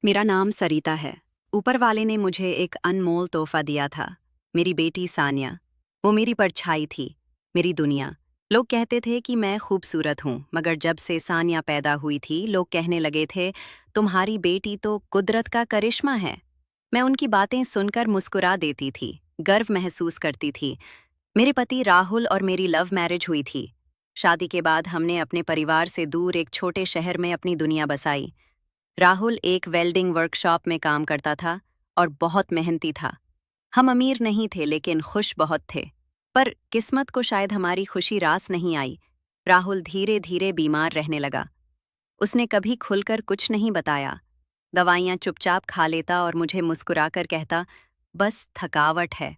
मेरा नाम सरिता है। ऊपर वाले ने मुझे एक अनमोल तोहफा दिया था। मेरी बेटी सानिया। वो मेरी परछाई थी, मेरी दुनिया। लोग कहते थे कि मैं खूबसूरत हूँ, मगर जब से सानिया पैदा हुई थी, लोग कहने लगे थे, तुम्हारी बेटी तो कुदरत का करिश्मा है। मैं उनकी बातें सुनकर मुस्कुरा देती थी, गर्व महसूस करती थी। मेरे पति राहुल और मेरी लव मैरिज हुई थी। शादी के बाद हमने अपने परिवार से दूर एक छोटे शहर में अपनी दुनिया बसाई। राहुल एक वेल्डिंग वर्कशॉप में काम करता था और बहुत मेहनती था। हम अमीर नहीं थे लेकिन खुश बहुत थे। पर किस्मत को शायद हमारी खुशी रास नहीं आई। राहुल धीरे धीरे बीमार रहने लगा। उसने कभी खुलकर कुछ नहीं बताया। दवाइयाँ चुपचाप खा लेता और मुझे मुस्कुराकर कहता, बस थकावट है।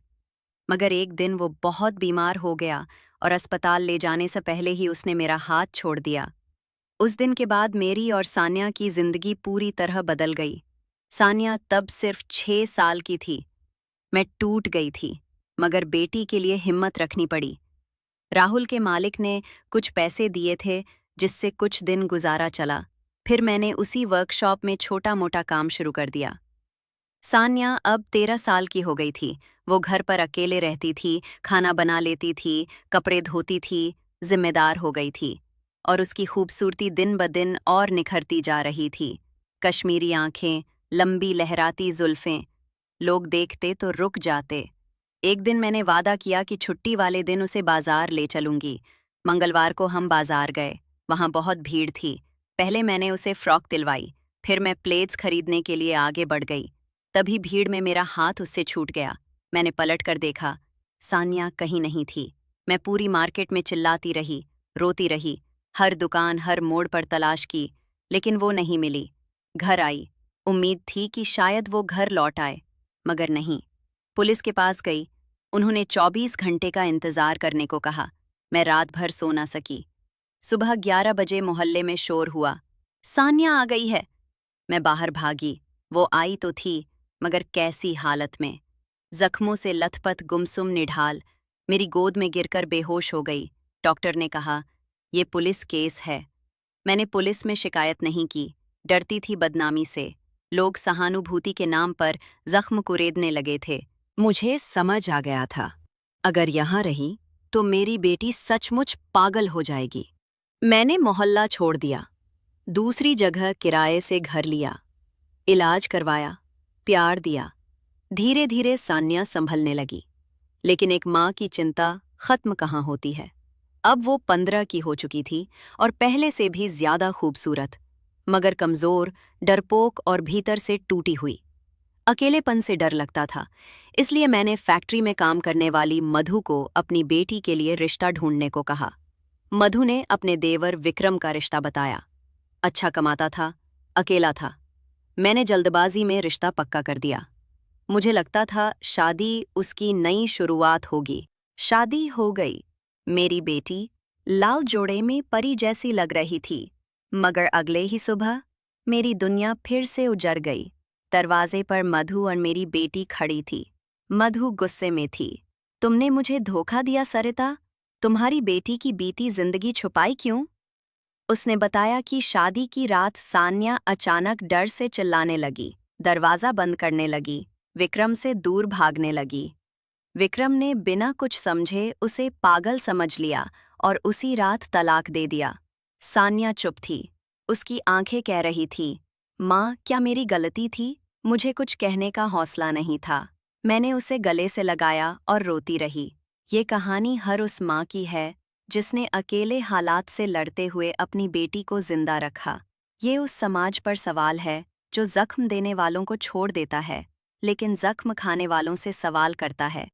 मगर एक दिन वो बहुत बीमार हो गया और अस्पताल ले जाने से पहले ही उसने मेरा हाथ छोड़ दिया। उस दिन के बाद मेरी और सान्या की जिंदगी पूरी तरह बदल गई। सान्या तब सिर्फ 6 साल की थी। मैं टूट गई थी, मगर बेटी के लिए हिम्मत रखनी पड़ी। राहुल के मालिक ने कुछ पैसे दिए थे, जिससे कुछ दिन गुजारा चला। फिर मैंने उसी वर्कशॉप में छोटा मोटा काम शुरू कर दिया। सान्या अब 13 साल की हो गई थी। वो घर पर अकेले रहती थी, खाना बना लेती थी, कपड़े धोती थी, जिम्मेदार हो गई थी। और उसकी खूबसूरती दिन ब दिन और निखरती जा रही थी। कश्मीरी आंखें, लंबी लहराती जुल्फें, लोग देखते तो रुक जाते। एक दिन मैंने वादा किया कि छुट्टी वाले दिन उसे बाजार ले चलूंगी। मंगलवार को हम बाजार गए। वहां बहुत भीड़ थी। पहले मैंने उसे फ्रॉक दिलवाई, फिर मैं प्लेट्स खरीदने के लिए आगे बढ़ गई। तभी भीड़ में मेरा हाथ उससे छूट गया। मैंने पलट कर देखा, सान्या कहीं नहीं थी। मैं पूरी मार्केट में चिल्लाती रही, रोती रही, हर दुकान हर मोड़ पर तलाश की, लेकिन वो नहीं मिली। घर आई, उम्मीद थी कि शायद वो घर लौट आए, मगर नहीं। पुलिस के पास गई, उन्होंने 24 घंटे का इंतजार करने को कहा। मैं रात भर सो ना सकी। सुबह 11 बजे मोहल्ले में शोर हुआ, सान्या आ गई है। मैं बाहर भागी। वो आई तो थी, मगर कैसी हालत में, जख्मों से लथपथ, गुमसुम, निढाल। मेरी गोद में गिरकर बेहोश हो गई। डॉक्टर ने कहा, ये पुलिस केस है। मैंने पुलिस में शिकायत नहीं की, डरती थी बदनामी से। लोग सहानुभूति के नाम पर जख्म कुरेदने लगे थे। मुझे समझ आ गया था, अगर यहाँ रही तो मेरी बेटी सचमुच पागल हो जाएगी। मैंने मोहल्ला छोड़ दिया, दूसरी जगह किराए से घर लिया, इलाज करवाया, प्यार दिया। धीरे धीरे सान्या संभलने लगी। लेकिन एक माँ की चिंता खत्म कहाँ होती है। अब वो 15 की हो चुकी थी और पहले से भी ज्यादा खूबसूरत, मगर कमजोर, डरपोक और भीतर से टूटी हुई। अकेलेपन से डर लगता था, इसलिए मैंने फैक्ट्री में काम करने वाली मधु को अपनी बेटी के लिए रिश्ता ढूंढने को कहा। मधु ने अपने देवर विक्रम का रिश्ता बताया। अच्छा कमाता था, अकेला था। मैंने जल्दबाजी में रिश्ता पक्का कर दिया। मुझे लगता था शादी उसकी नई शुरुआत होगी। शादी हो गई। मेरी बेटी लाल जोड़े में परी जैसी लग रही थी, मगर अगले ही सुबह मेरी दुनिया फिर से उजड़ गई। दरवाजे पर मधु और मेरी बेटी खड़ी थी। मधु गुस्से में थी। तुमने मुझे धोखा दिया सरिता, तुम्हारी बेटी की बीती जिंदगी छुपाई क्यों? उसने बताया कि शादी की रात सान्या अचानक डर से चिल्लाने लगी, दरवाजा बंद करने लगी, विक्रम से दूर भागने लगी। विक्रम ने बिना कुछ समझे उसे पागल समझ लिया और उसी रात तलाक दे दिया। सान्या चुप थी। उसकी आंखें कह रही थी, माँ क्या मेरी गलती थी? मुझे कुछ कहने का हौसला नहीं था। मैंने उसे गले से लगाया और रोती रही। ये कहानी हर उस माँ की है जिसने अकेले हालात से लड़ते हुए अपनी बेटी को जिंदा रखा। ये उस समाज पर सवाल है जो जख्म देने वालों को छोड़ देता है, लेकिन जख्म खाने वालों से सवाल करता है,